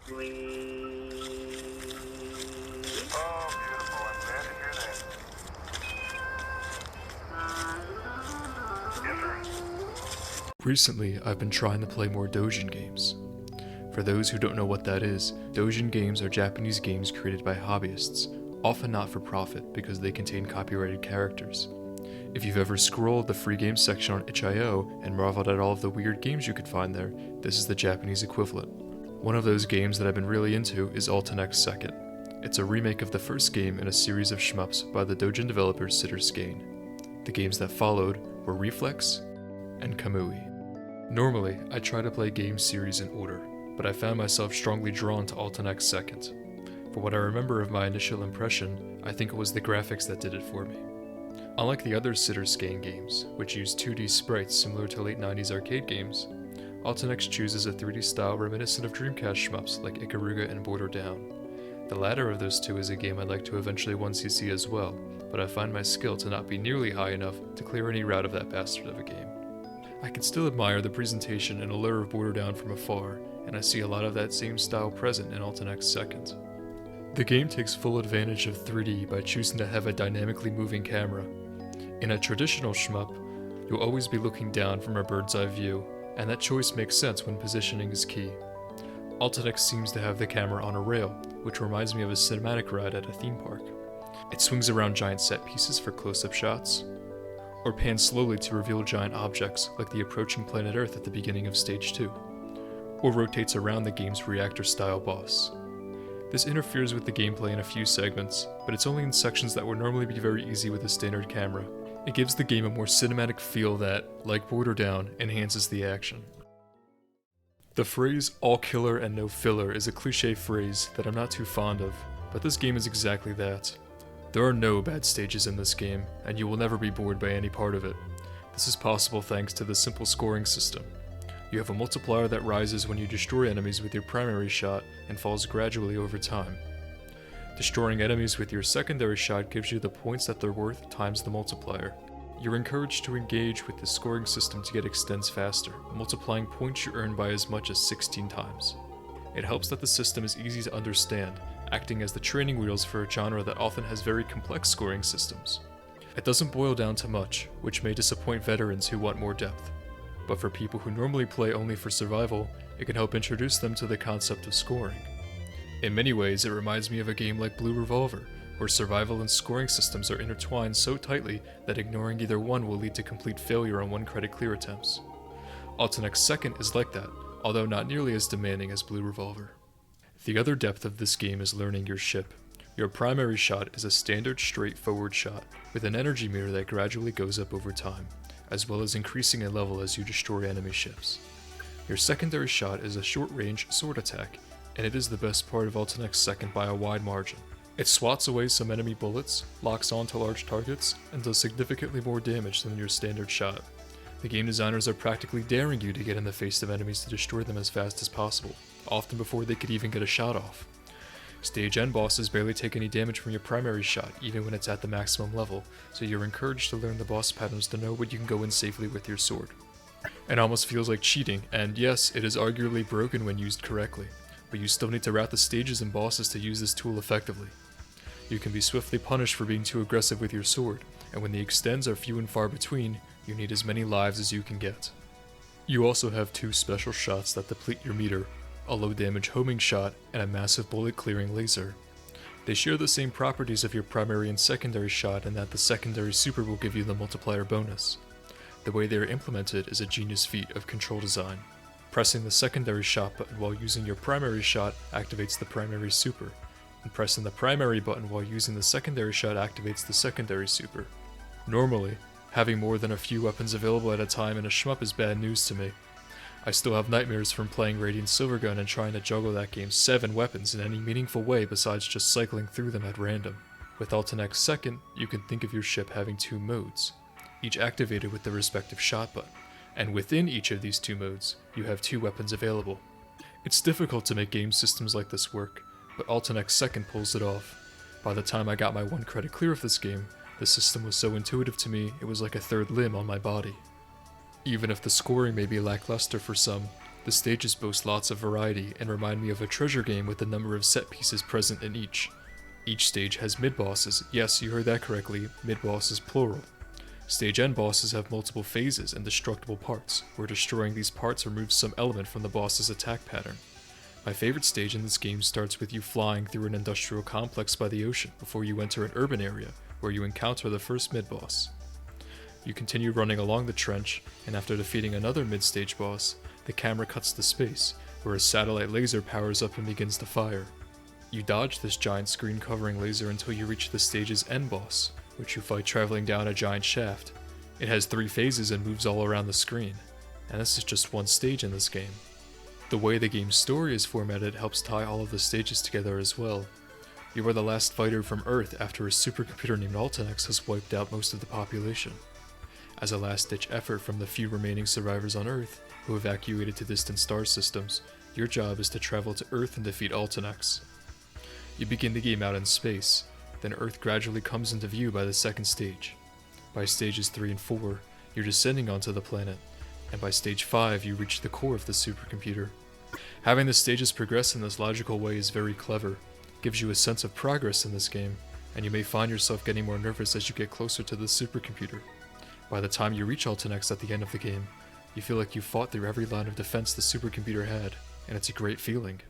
Oh, beautiful. I'm glad to hear that. Yes, sir. Recently, I've been trying to play more doujin games. For those who don't know what that is, doujin games are Japanese games created by hobbyists, often not for profit because they contain copyrighted characters. If you've ever scrolled the free games section on itch.io and marveled at all of the weird games you could find there, this is the Japanese equivalent. One of those games that I've been really into is ALLTYNEX Second. It's a remake of the first game in a series of shmups by the doujin developer Sitterskane. The games that followed were Reflex and Kamui. Normally, I try to play game series in order, but I found myself strongly drawn to ALLTYNEX Second. For what I remember of my initial impression, I think it was the graphics that did it for me. Unlike the other Sitterskane games, which use 2D sprites similar to late 90s arcade games, ALLTYNEX chooses a 3D style reminiscent of Dreamcast shmups like Ikaruga and Border Down. The latter of those two is a game I'd like to eventually 1cc as well, but I find my skill to not be nearly high enough to clear any route of that bastard of a game. I can still admire the presentation and allure of Border Down from afar, and I see a lot of that same style present in ALLTYNEX Second. The game takes full advantage of 3D by choosing to have a dynamically moving camera. In a traditional shmup, you'll always be looking down from a bird's eye view, and that choice makes sense when positioning is key. ALLTYNEX seems to have the camera on a rail, which reminds me of a cinematic ride at a theme park. It swings around giant set pieces for close-up shots, or pans slowly to reveal giant objects like the approaching planet Earth at the beginning of Stage 2, or rotates around the game's reactor-style boss. This interferes with the gameplay in a few segments, but it's only in sections that would normally be very easy with a standard camera. It gives the game a more cinematic feel that, like Border Down, enhances the action. The phrase all killer and no filler is a cliche phrase that I'm not too fond of, but this game is exactly that. There are no bad stages in this game, and you will never be bored by any part of it. This is possible thanks to the simple scoring system. You have a multiplier that rises when you destroy enemies with your primary shot and falls gradually over time. Destroying enemies with your secondary shot gives you the points that they're worth times the multiplier. You're encouraged to engage with the scoring system to get extends faster, multiplying points you earn by as much as 16 times. It helps that the system is easy to understand, acting as the training wheels for a genre that often has very complex scoring systems. It doesn't boil down to much, which may disappoint veterans who want more depth. But for people who normally play only for survival, it can help introduce them to the concept of scoring. In many ways, it reminds me of a game like Blue Revolver, where survival and scoring systems are intertwined so tightly that ignoring either one will lead to complete failure on one-credit clear attempts. ALLTYNEX Second is like that, although not nearly as demanding as Blue Revolver. The other depth of this game is learning your ship. Your primary shot is a standard straightforward shot, with an energy meter that gradually goes up over time, as well as increasing in level as you destroy enemy ships. Your secondary shot is a short-range sword attack, and it is the best part of ALLTYNEX Second by a wide margin. It swats away some enemy bullets, locks onto large targets, and does significantly more damage than your standard shot. The game designers are practically daring you to get in the face of enemies to destroy them as fast as possible, often before they could even get a shot off. Stage end bosses barely take any damage from your primary shot, even when it's at the maximum level, so you're encouraged to learn the boss patterns to know when you can go in safely with your sword. It almost feels like cheating, and yes, it is arguably broken when used correctly, but you still need to route the stages and bosses to use this tool effectively. You can be swiftly punished for being too aggressive with your sword, and when the extends are few and far between, you need as many lives as you can get. You also have two special shots that deplete your meter, a low damage homing shot and a massive bullet clearing laser. They share the same properties of your primary and secondary shot in that the secondary super will give you the multiplier bonus. The way they are implemented is a genius feat of control design. Pressing the secondary shot button while using your primary shot activates the primary super, and pressing the primary button while using the secondary shot activates the secondary super. Normally, having more than a few weapons available at a time in a shmup is bad news to me. I still have nightmares from playing Radiant Silvergun and trying to juggle that game's 7 weapons in any meaningful way besides just cycling through them at random. With ALLTYNEX Second, you can think of your ship having 2 modes, each activated with the respective shot button, and within each of these 2 modes, you have 2 weapons available. It's difficult to make game systems like this work, but ALLTYNEX Second pulls it off. By the time I got my 1 credit clear of this game, the system was so intuitive to me it was like a third limb on my body. Even if the scoring may be lackluster for some, The stages boast lots of variety and remind me of a treasure game with a number of set pieces present in each. Each stage has mid-bosses, yes, you heard that correctly, mid-bosses plural. Stage end bosses have multiple phases and destructible parts, where destroying these parts removes some element from the boss's attack pattern. My favorite stage in this game starts with you flying through an industrial complex by the ocean before you enter an urban area, where you encounter the first mid-boss. You continue running along the trench, and after defeating another mid-stage boss, the camera cuts to space, where a satellite laser powers up and begins to fire. You dodge this giant screen-covering laser until you reach the stage's end boss, which you fight traveling down a giant shaft. It has 3 phases and moves all around the screen, and this is just one stage in this game. The way the game's story is formatted helps tie all of the stages together as well. You are the last fighter from Earth after a supercomputer named ALLTYNEX has wiped out most of the population. As a last-ditch effort from the few remaining survivors on Earth, who evacuated to distant star systems, your job is to travel to Earth and defeat ALLTYNEX. You begin the game out in space, then Earth gradually comes into view by the second stage. By stages 3 and 4, you're descending onto the planet, and by stage 5 you reach the core of the supercomputer. Having the stages progress in this logical way is very clever, gives you a sense of progress in this game, and you may find yourself getting more nervous as you get closer to the supercomputer. By the time you reach ALLTYNEX at the end of the game, you feel like you fought through every line of defense the supercomputer had, and it's a great feeling.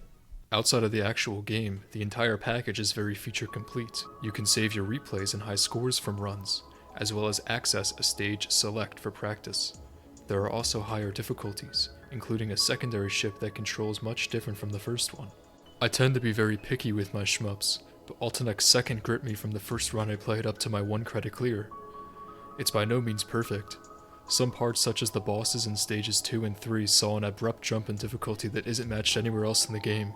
Outside of the actual game, the entire package is very feature complete. You can save your replays and high scores from runs, as well as access a stage select for practice. There are also higher difficulties, including a secondary ship that controls much different from the first one. I tend to be very picky with my shmups, but ALLTYNEX Second gripped me from the first run I played up to my 1 credit clear. It's by no means perfect. Some parts such as the bosses in stages 2 and 3 saw an abrupt jump in difficulty that isn't matched anywhere else in the game.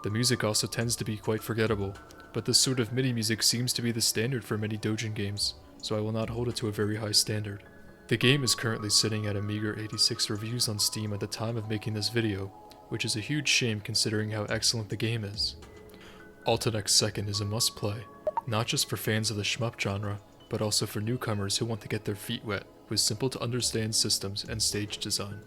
The music also tends to be quite forgettable, but this sort of MIDI music seems to be the standard for many doujin games, so I will not hold it to a very high standard. The game is currently sitting at a meager 86 reviews on Steam at the time of making this video, which is a huge shame considering how excellent the game is. ALLTYNEX Second is a must-play, not just for fans of the shmup genre, but also for newcomers who want to get their feet wet with simple to understand systems and stage design.